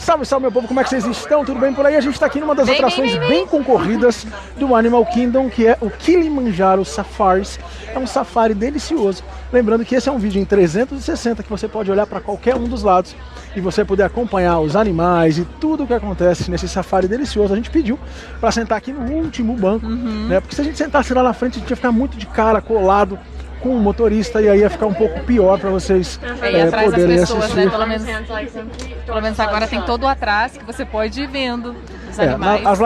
Salve, salve meu povo, como é que vocês estão? Tudo bem por aí? A gente está aqui numa das atrações bem concorridas do Animal Kingdom, que é o Kilimanjaro Safaris. É um safari delicioso. Lembrando que esse é um vídeo em 360 que você pode olhar para qualquer um dos lados e você poder acompanhar os animais e tudo o que acontece nesse safari delicioso. A gente pediu para sentar aqui no último banco, né? Porque se a gente sentasse lá na frente, a gente ia ficar muito de cara colado com o motorista e aí ia ficar um pouco pior para vocês poderem pessoas, assistir. né? Pelo menos agora tem todo o atrás que você pode ir vendo os animais. As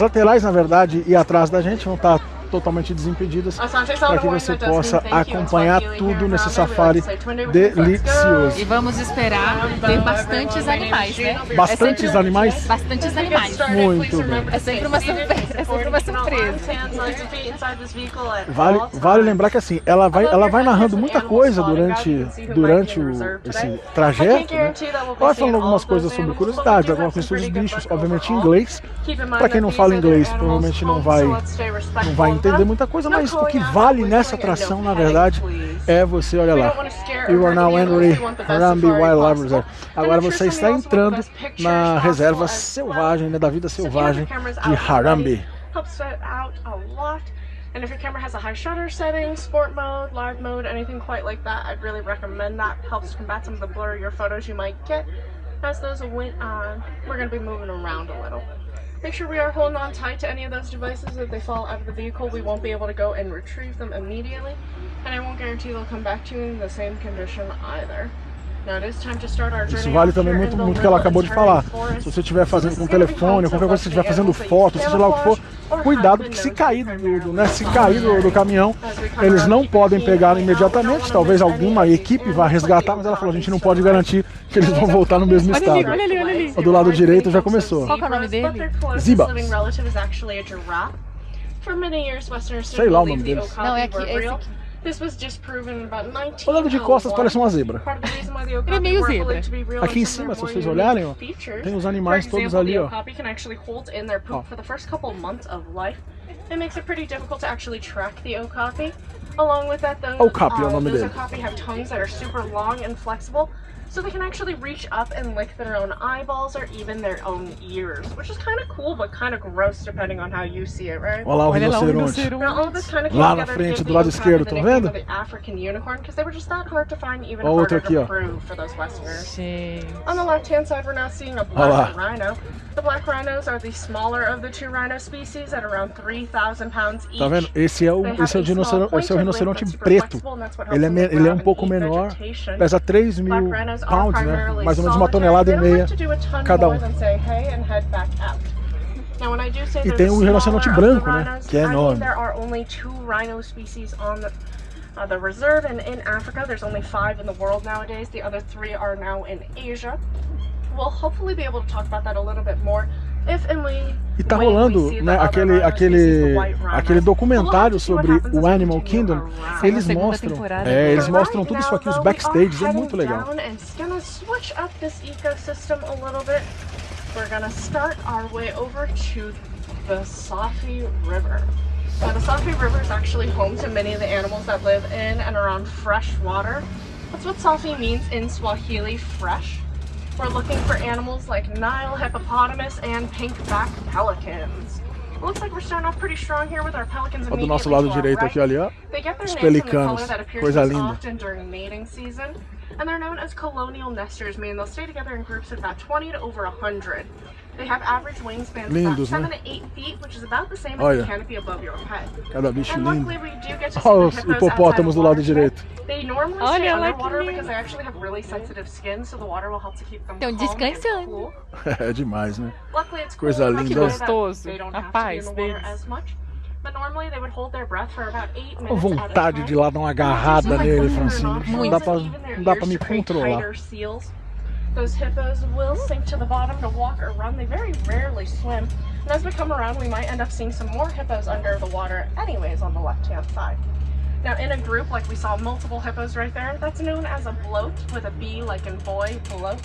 laterais na verdade e atrás da gente vão estar totalmente desimpedidas para que você possa acompanhar tudo nesse safari delicioso. E vamos esperar ter bastantes animais, né? Bastantes animais? Bastantes animais. Muito bem. É sempre uma surpresa. Vale lembrar que assim, ela vai narrando muita coisa durante esse trajeto, né? Vai falando algumas coisas sobre curiosidades, algumas coisas sobre os bichos, obviamente em inglês. Para quem não fala inglês, provavelmente não vai entender muita coisa, mas o que vale nessa atração, na verdade, é você, olha lá, you are now entering Harambe Wildlife Reserve. Agora você está entrando na reserva selvagem, né, da vida selvagem de Harambe. And if your camera has a high shutter setting, sport mode, live mode, anything quite like that, I'd really recommend that. Helps combat some of the blurrier photos you might get. As those went on, we're going to be moving around a little. Make sure we are holding on tight to any of those devices. If they fall out of the vehicle, we won't be able to go and retrieve them immediately. And I won't guarantee they'll come back to you in the same condition either. Isso vale também muito o que ela acabou de falar. Se você estiver fazendo com o telefone, qualquer coisa, se estiver fazendo foto, seja lá o que for, cuidado, porque se cair do caminhão, eles não podem pegar imediatamente. Talvez alguma equipe vá resgatar, mas ela falou, a gente não pode garantir que eles vão voltar no mesmo estado. Olha ali. O do lado direito já começou. Qual que é o nome dele? Ziba. Sei lá o nome deles. Não, é aqui, esse aqui. Olhando de costas parece uma zebra. Ele é meio zebra. Aqui em cima, se vocês olharem, ó, tem os animais todos ali, ó. Okapi é o nome dele. So they can actually reach up and lick their own eyeballs or even their own ears, which is kind of cool but kind of gross depending on how you see it, right? Olha lá o rinoceronte. Lá na frente, do lado esquerdo, estão vendo? Olha o outro aqui, ó. On the left-hand side, we're now seeing a black rhino. The black rhinos are the smaller of the two rhino species at around 3,000 pounds each. Tá vendo? Esse é o rinoceronte preto. Ele é um pouco menor, pesa 3.000 pounds, né? Mais ou menos 1,5 toneladas cada um. E tem o rinoceronte branco, né? Que é enorme. The reserve, and in Africa there's only 5 in the world nowadays. The other 3 are now in Asia. We'll hopefully be able to talk about that a little bit more. E tá rolando, né, aquele documentário sobre o Animal Kingdom. Eles mostram tudo isso aqui, os backstages, é muito legal. We're gonna start our way over to the Safi River. Now, the Safi River is actually home to many of the animals that live in and around fresh water. That's what Safi means in Swahili, fresh. We're looking for animals like Nile hippopotamus and pink-backed pelicans. It looks like we're starting off pretty strong here with our pelicans do nosso lado direito aqui, ali, ó. Os pelicanos, coisa linda. During mating season, and they're known as colonial nesters, meaning they'll stay together in groups of about 20 to over 100. They have average wingspans of about 7 to 8 feet, which is about the same as the canopy above your head. Cada bicho lindo. Olha os hipopótamos do lado direito. They normally stay underwater because they actually have really sensitive skin, so the water will help to keep them calm and cool. É demais, né? Luckily, it's coisa linda. Que gostoso. A paz deles. But normally they would hold their breath for about 8 minutes. A vontade de ir lá dar uma agarrada nele, Francine. Não dá pra me controlar. Those hippos will sink to the bottom to walk or run. They very rarely swim. And as we come around, we might end up seeing some more hippos under the water anyways on the left-hand side. Now, in a group, like we saw multiple hippos right there, that's known as a bloat, with a B like in boy, bloat.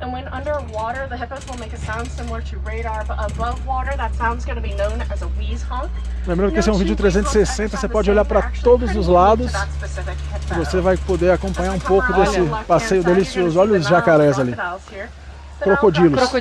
And when underwater, the hippos will make a sound similar to radar, but above water, that sound's going to be known as a wheeze honk. Lembrando que esse é um vídeo 360, você pode olhar para todos os lados. Você vai poder acompanhar um pouco desse passeio delicioso. Olha os jacarés ali. crocodilos.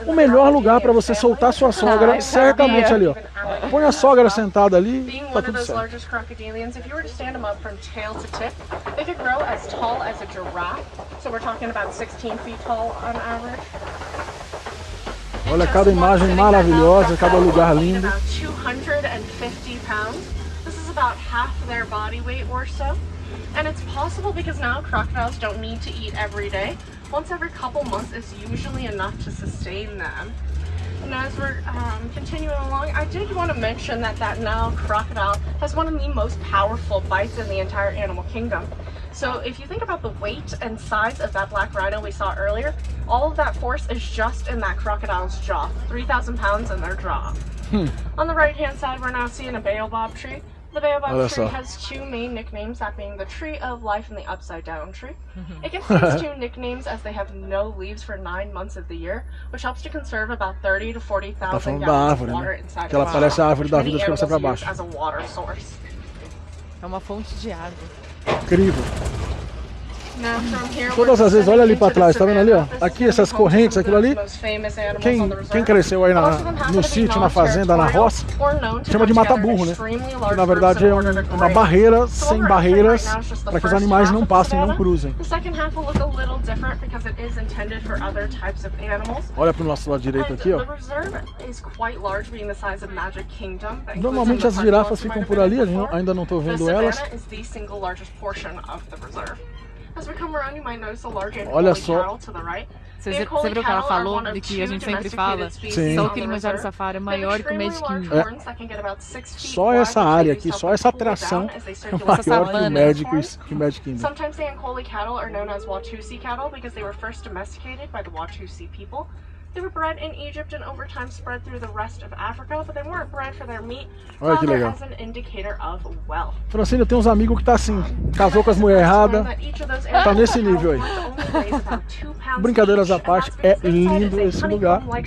O melhor lugar para você soltar sua sogra, certamente ali, ó. Põe a sogra sentada ali, tá tudo certo. Olha cada imagem maravilhosa, cada lugar lindo. About half their body weight or so, and it's possible because now crocodiles don't need to eat every day. Once every couple months is usually enough to sustain them. And as we're continuing along, I did want to mention that Nile crocodile has one of the most powerful bites in the entire animal kingdom. So if you think about the weight and size of that black rhino we saw earlier, all of that force is just in that crocodile's jaw, 3,000 pounds in their jaw. On the right hand side, we're now seeing a baobab tree. The baobab tree has two main nicknames, that being the tree of life and the upside down tree. It gets these two nicknames as they have no leaves for 9 months of the year, which helps to conserve about 30 to 40,000 gallons of water inside que ela parece a árvore da vida de cabeça para baixo. As a water source. É uma fonte de água. Incrível. Todas as vezes, olha ali para trás, tá vendo ali, ó? Aqui essas correntes, aquilo ali. Quem cresceu aí no sítio, na fazenda, na roça, chama de mata-burro, né? Que na verdade é uma barreira sem barreiras para que os animais não passem, não cruzem. Olha para o nosso lado direito aqui, ó. Normalmente as girafas ficam por ali, ainda não estou vendo elas. Olha só. Você viu o que ela falou, de que a gente sempre fala? Sim. Só o Kilimanjaro Safari é maior que o Magic Kingdom. Só essa área aqui, só essa atração é maior que o Magic Kingdom. Sometimes the Ankole cattle are known as Watusi cattle because they were first domesticated by the Watusi people. They were bred in Egypt and over time spread through the rest of Africa, but they weren't bred for their meat, rather as an indicator of wealth. Francine, eu tenho uns amigos que tá assim, casou com as mulheres erradas, tá nesse nível aí. Brincadeiras à parte, é lindo esse lugar. Now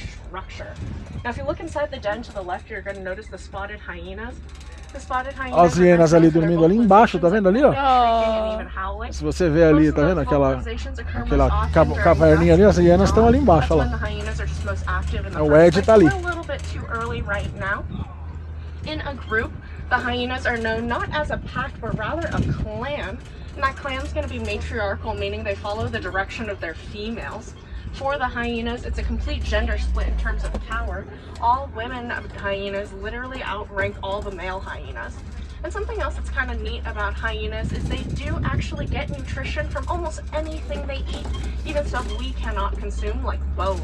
if you look inside the den to the left, you're going to notice the spotted hyenas. As hienas ali dormindo ali embaixo, tá vendo ali, ó? Se você vê ali, tá vendo aquela caverninha ali, as hienas estão ali embaixo, olha lá. O Ed tá ali. In a group, the hyenas are known not as a pack, but rather a clan. And that clan is going to be matriarchal, meaning they follow the direction of their females. For the hyenas, it's a complete gender split in terms of power. All women hyenas literally outrank all the male hyenas. And something else that's kind of neat about hyenas is they do actually get nutrition from almost anything they eat, even stuff we cannot consume, like bones.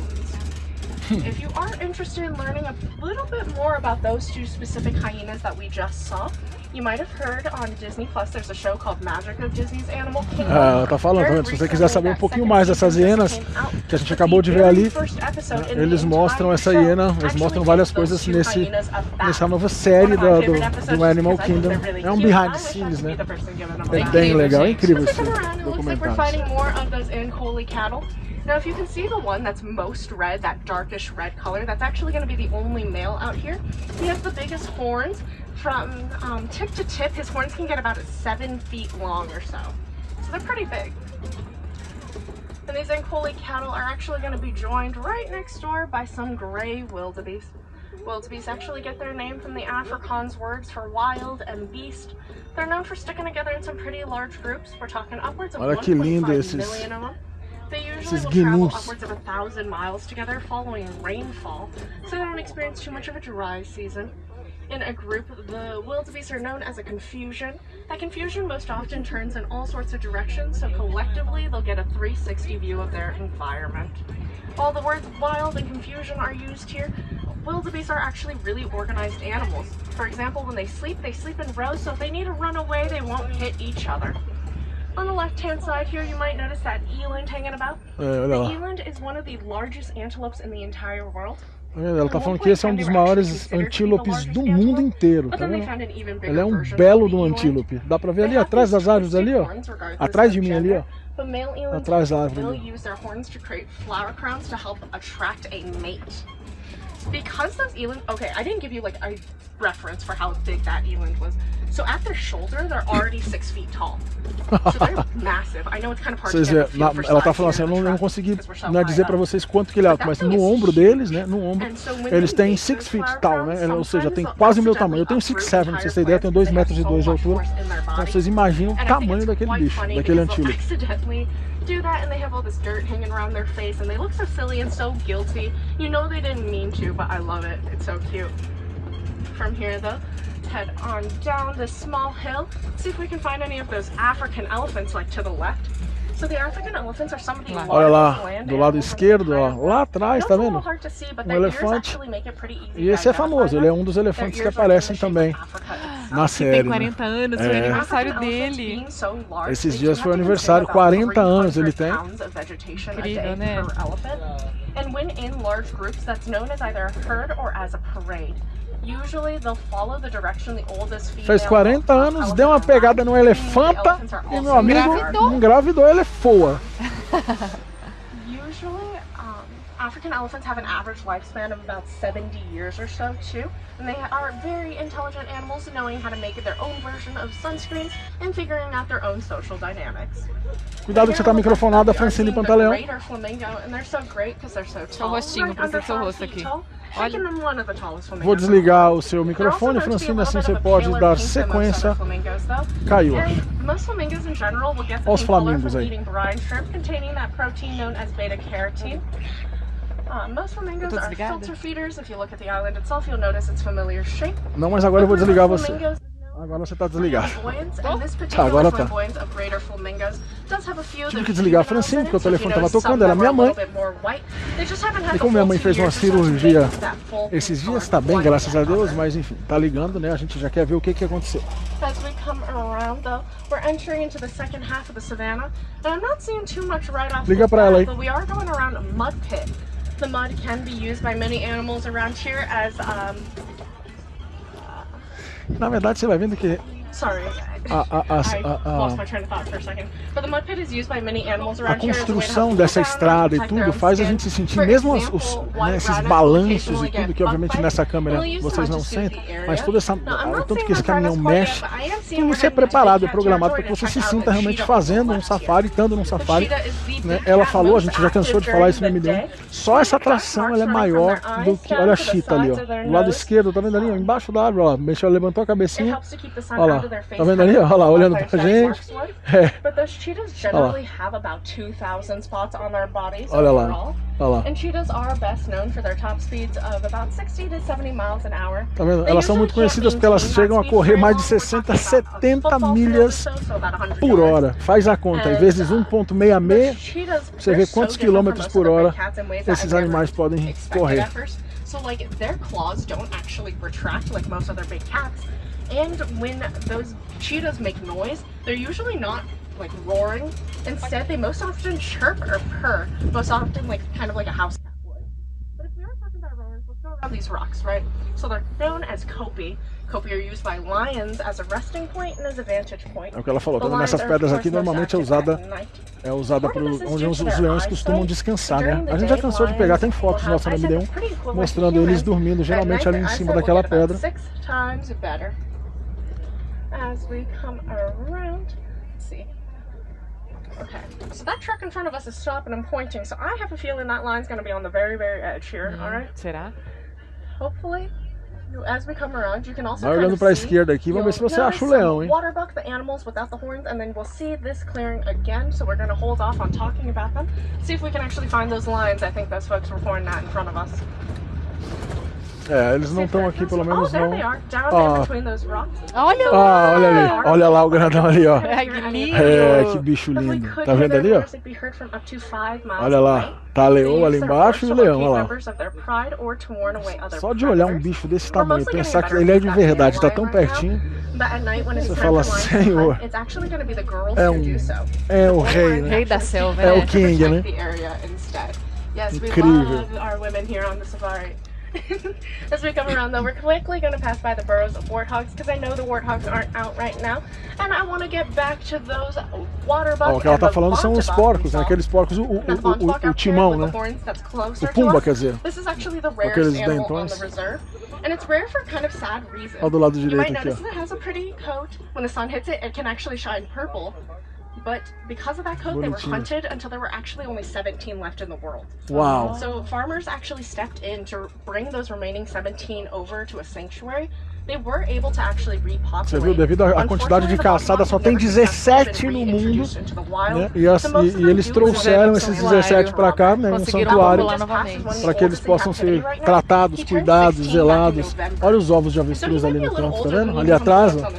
If you are interested in learning a little bit more about those two specific hyenas that we just saw, you might have heard on Disney Plus there's a show called Magic of Disney's Animal Kingdom. Ela tá falando, se você quiser saber um pouquinho mais dessas hienas que a gente acabou de ver ali, eles mostram essa hiena, eles mostram várias coisas nessa nova série do Animal Kingdom. É um behind the scenes, né? É bem legal, é incrível esse documentário. Now, if you can see the one that's most red, that darkish red color, that's actually going to be the only male out here. He has the biggest horns. From tip to tip, his horns can get about 7 feet long or so. So they're pretty big. And these Ankole cattle are actually going to be joined right next door by some gray wildebeest. Wildebeest actually get their name from the Afrikaans words for wild and beast. They're known for sticking together in some pretty large groups. We're talking upwards of 1.5 million of them. They usually will travel upwards of 1,000 miles together following rainfall, so they don't experience too much of a dry season. In a group, the wildebeest are known as a confusion. That confusion most often turns in all sorts of directions, so collectively they'll get a 360 view of their environment. While the words wild and confusion are used here, wildebeest are actually really organized animals. For example, when they sleep in rows, so if they need to run away, they won't hit each other. On the left-hand side here, you might notice that eland hanging about. The eland is one of the largest antelopes in the entire world. Ela tá falando que esse é um dos maiores antílopes do mundo inteiro, tá vendo? Ele é um belo do antílope. Dá pra ver ali atrás das árvores ali, ó. Atrás de mim ali, ó. Atrás da árvore ali. Because those eland, okay, I didn't give you like a reference for how big that eland was. So at their shoulder, they're already 6 feet tall. So they're massive. I know it's kind of hard to get a feel for ela tá size falando assim, here eu in the não truck consegui because we're so dizer high pra up. vocês quanto que ele é alto, mas no ombro deles, né, no ombro, eles têm 6 feet tall, né, ou seja, tem quase o meu tamanho. Eu tenho 6'7", pra vocês terem ideia, eu tenho 2,2 metros de altura. Então vocês imaginam o tamanho daquele bicho, daquele antílope. Do that and they have all this dirt hanging around their face and they look so silly and so guilty. You know they didn't mean to, but I love it. It's so cute. From here though, head on down this small hill. See if we can find any of those African elephants like to the left. So the African elephants are some of the Olha lá, do lado esquerdo, ó, lá atrás, tá vendo? Um elefante. E esse é famoso, ele é um dos elefantes que aparecem também na série. Tem 40 anos, foi o aniversário dele. Esses dias foi o aniversário, 40 anos ele tem. Incrível, né? And when in large groups, that's known as either a herd or as a parade. Usually they'll follow the direction the oldest female. Fez 40 anos, deu uma pegada no elefanta e meu amigo engravidou, ele foa. Usually, African elephants have an average lifespan of about 70 years or so too, and they are very intelligent animals, knowing how to make their own version of sunscreen and figuring out their own social dynamics. Cuidado que você tá microfonado, a Francine Pantaleão. Seu rostinho, pra ser seu rosto aqui. Olha. Vou desligar o seu microfone, Francine, assim você pode dar sequência. Caiu. Olha os flamingos aí. Most flamingos are filter feeders. If you look at the island itself, you'll notice its familiar shape. Não, mas agora eu vou desligar você. Agora você tá desligado. Tá, agora tá. Tive que desligar a Francine, porque o telefone tava tocando, era minha mãe. E como minha mãe fez uma cirurgia esses dias, tá bem, graças a Deus, mas enfim, tá ligando, né? A gente já quer ver o que que aconteceu. As we come around, though, we're entering into the second half of the savannah. And I'm not seeing too much right off Liga the pra ela aí. bat, but we are going around a mud pit. The mud can be used by many animals around here as Na verdade, você vai vendo que sorry, I lost my train of thought for a second. But the mud pit is used by many animals a around here. construção dessa estrada e tudo faz a gente se sentir, mesmo esses balanços e tudo, que obviamente nessa câmera vocês não sentem, mas toda essa, tanto que esse caminhão mexe, tudo isso é preparado, é programado para que você se sinta realmente fazendo um safari, estando num safari, né? Ela falou, a gente já cansou de falar isso no MD1, só essa atração ela é maior do que, olha a chita ali, ó, do lado esquerdo, tá vendo ali, ó, embaixo da árvore, ó, mexeu, levantou a cabecinha, olha lá, tá vendo ali, ó, olha lá, olhando pra gente, olha lá, olha lá. And cheetahs are best known for their top speeds of about 60 to 70 miles an hour. Tá vendo? Elas são muito conhecidas porque elas chegam a correr mais de 60, 70 milhas por hora. Faz a conta, em vezes 1,66, você vê quantos quilômetros por hora esses animais podem correr. So like their claws don't actually retract like most other big cats. And when those cheetahs make noise, they're usually not like roaring. Instead, they most often chirp or purr. Most often like kind of like a house cat would. But if we are talking about roars, let's go around these rocks, right? So they're known as kopi. Kopi are used by lions as a resting point and as a vantage point. É o que ela falou, tá vendo? Essas pedras aqui normalmente é usada para onde os leões costumam descansar, né? A gente já cansou de pegar, tem fotos nossas no MD1 mostrando eles dormindo geralmente ali em cima daquela pedra. As we come around, let's see. Okay, so that truck in front of us is stopped and I'm pointing, so I have a feeling that line's going to be on the very, very edge here, alright? Será? Hopefully, as we come around, you can also vai olhando para a esquerda aqui, vamos ver se você acha o leão, hein? Waterbuck, the animals without the horns, and then we'll see this clearing again, so we're going to hold off on talking about them. See if we can actually find those lines. I think those folks were pointing at in front of us. É, eles não estão aqui, pelo menos não. Olha lá! Olha ali, olha lá o grandão ali, ó. Ai, que lindo! É, que bicho lindo. Tá vendo ali, ó? Olha lá, tá a leoa ali embaixo e o leão, olha lá. Só de olhar um bicho desse tamanho, pensar que ele é de verdade, tá tão pertinho, você fala, Senhor, é o rei, né? Rei da selva, é o king, né? Yes, incrível. We love our women here on the safari. As we come around though, we're quickly going to pass by the burrows of warthogs because I know the warthogs aren't out right now. And I want to get back to those water bugs. O que ela tá falando são os porcos, né? Aqueles porcos, o timão, né? O pumba, quer dizer. This is actually the rarest animal on the reserve. And it's rare for kind of sad reasons. Olha do lado You direito might aqui, notice ó. that it has a pretty coat. When the sun hits it, it can actually shine purple. But because of that coat, they were hunted until there were actually only 17 left in the world. Uau! So farmers actually stepped in to bring those remaining 17 over to a sanctuary. They were able to actually repopulate. Você viu, devido à quantidade de caçada, só tem 17 no mundo, né? E eles trouxeram esses 17 para cá, né? Um santuário, para que eles possam ser tratados, cuidados, zelados. Olha os ovos de avestruz ali no canto, tá vendo? Ali atrás, ó.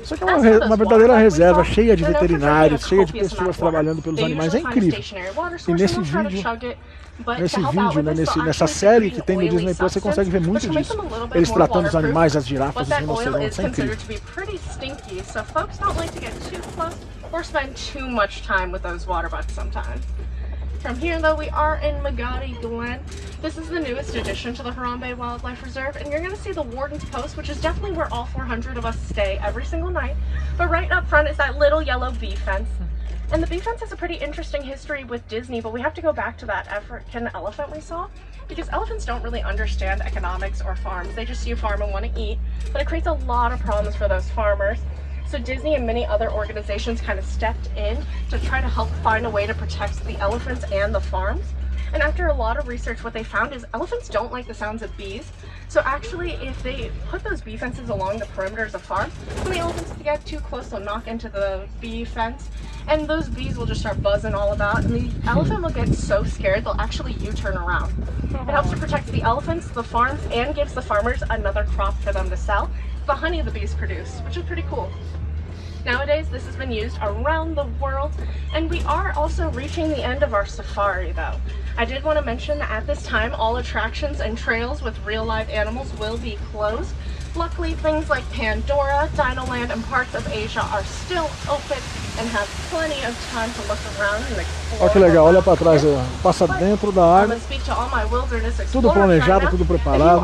Isso aqui é uma verdadeira reserva, cheia de veterinários, cheia de pessoas trabalhando pelos animais. É incrível. E nesse vídeo, né, nessa série que tem no Disney Plus, você consegue ver muito disso. Eles tratando os animais, as girafas, os rinocerontes. É incrível. From here, though, we are in Magadi Glen. This is the newest addition to the Harambe Wildlife Reserve, and you're going to see the Warden's Post, which is definitely where all 400 of us stay every single night. But right up front is that little yellow bee fence. And the bee fence has a pretty interesting history with Disney, but we have to go back to that African elephant we saw, because elephants don't really understand economics or farms. They just see a farm and want to eat, but it creates a lot of problems for those farmers. So Disney and many other organizations kind of stepped in to try to help find a way to protect the elephants and the farms. And after a lot of research, what they found is elephants don't like the sounds of bees. So actually, if they put those bee fences along the perimeters of farms, when the elephants get too close, they'll knock into the bee fence, and those bees will just start buzzing all about, and the elephant will get so scared, they'll actually U-turn around. It helps to protect the elephants, the farms, and gives the farmers another crop for them to sell. The honey the bees produce, which is pretty cool. Nowadays, this has been used around the world, and we are also reaching the end of our safari, though. I did want to mention that at this time, all attractions and trails with real live animals will be closed. Luckily, things like Pandora, Dinoland, and parts of Asia are still open and have plenty of time to look around and explore. Olha que legal, olha para trás, passa dentro da água, tudo planejado, tudo preparado,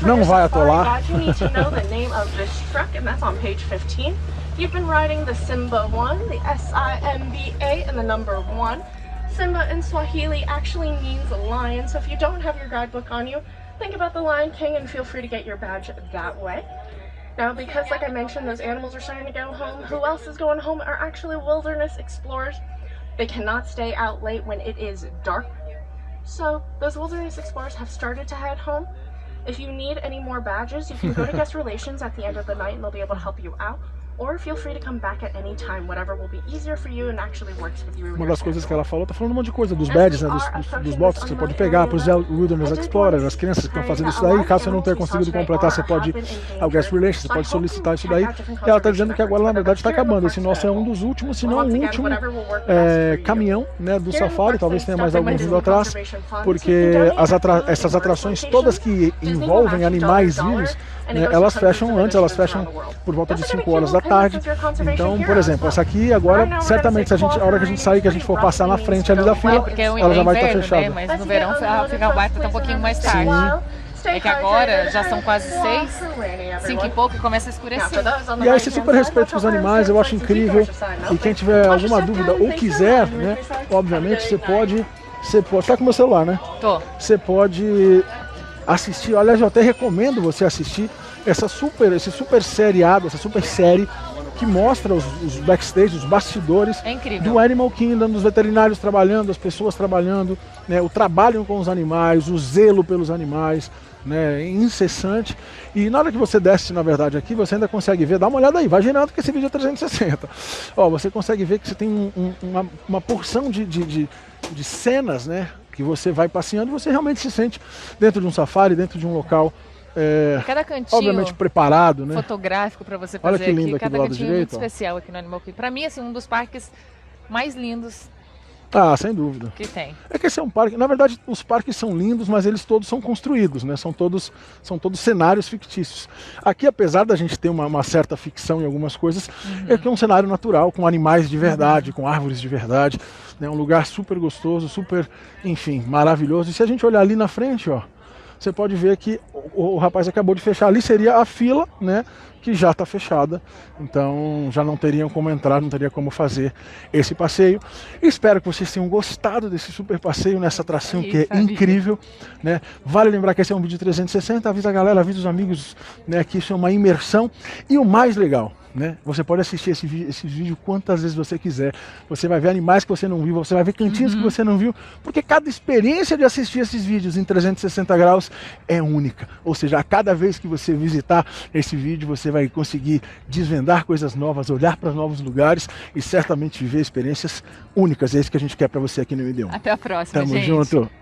não vai atolar. You need to know the name of this truck, and that's on page 15. You've been riding the Simba 1, the S-I-M-B-A, and the number 1. Simba in Swahili actually means lion, so if you don't have your guidebook on you, think about the Lion King and feel free to get your badge that way. Now, because like I mentioned, those animals are starting to go home, who else is going home are actually wilderness explorers. They cannot stay out late when it is dark. So those wilderness explorers have started to head home. If you need any more badges, you can go to guest relations at the end of the night and they'll be able to help you out. Or feel free to come back at any time, whatever will be easier for you and actually works with you. Uma das coisas que ela falou, tá falando um monte de coisa, dos badges, né, dos boxes que você pode pegar, para os Wilderness Explorers, as crianças que estão fazendo isso daí, caso você não tenha conseguido completar, você pode ir ao Guest Relations, você pode solicitar isso daí. E ela tá dizendo que agora, na verdade, está acabando. Esse nosso é um dos últimos, se não o último caminhão, né, do Safari, talvez tenha mais alguns vindo atrás, porque essas atrações todas que envolvem animais vivos, né, elas fecham antes, elas fecham por volta de 5 horas da tarde. Então, por exemplo, essa aqui agora, certamente, a hora que a gente sair, que a gente for passar na frente ali da fila, ela já vai estar fechada. Né? Mas no verão vai estar um pouquinho mais tarde. É que agora já são quase 6, 5 e pouco e começa a escurecer. E aí, esse super respeito com os animais, eu acho incrível. E quem tiver alguma dúvida ou quiser, né, obviamente, você pode... Tá com o meu celular, né? Tô. Você pode assistir, aliás, eu até recomendo você assistir esse super seriado, essa super série que mostra os backstage, os bastidores do Animal Kingdom, dos veterinários trabalhando, das pessoas trabalhando, né, o trabalho com os animais, o zelo pelos animais, né, incessante. E na hora que você desce, na verdade, aqui, você ainda consegue ver, dá uma olhada aí, vai girando que esse vídeo é 360. Ó, você consegue ver que você tem uma porção de cenas, né, que você vai passeando e você realmente se sente dentro de um safari, dentro de um local cada cantinho, obviamente preparado, né? Fotográfico para você fazer. Olha que lindo aqui cada do lado cantinho direito, muito especial aqui no Animal Kingdom. Para mim, assim, um dos parques mais lindos sem dúvida. que tem. É que esse é um parque, na verdade, os parques são lindos, mas eles todos são construídos, né? São todos cenários fictícios. Aqui, apesar da gente ter uma certa ficção em algumas coisas, é que é um cenário natural, com animais de verdade, com árvores de verdade, né? Um lugar super gostoso, super, enfim, maravilhoso. E se a gente olhar ali na frente, ó, você pode ver que o rapaz acabou de fechar. Ali seria a fila, né, que já está fechada, então já não teriam como entrar, não teria como fazer esse passeio. Espero que vocês tenham gostado desse super passeio nessa atração que é incrível, né? Vale lembrar que esse é um vídeo 360, avisa a galera, avisa os amigos, né, que isso é uma imersão. E o mais legal, né, você pode assistir esse vídeo quantas vezes você quiser, você vai ver animais que você não viu, você vai ver cantinhos que você não viu, porque cada experiência de assistir esses vídeos em 360 graus é única, ou seja, a cada vez que você visitar esse vídeo, você vai conseguir desvendar coisas novas, olhar para novos lugares e certamente viver experiências únicas. É isso que a gente quer para você aqui no MD1. Até a próxima, Tamo gente. junto!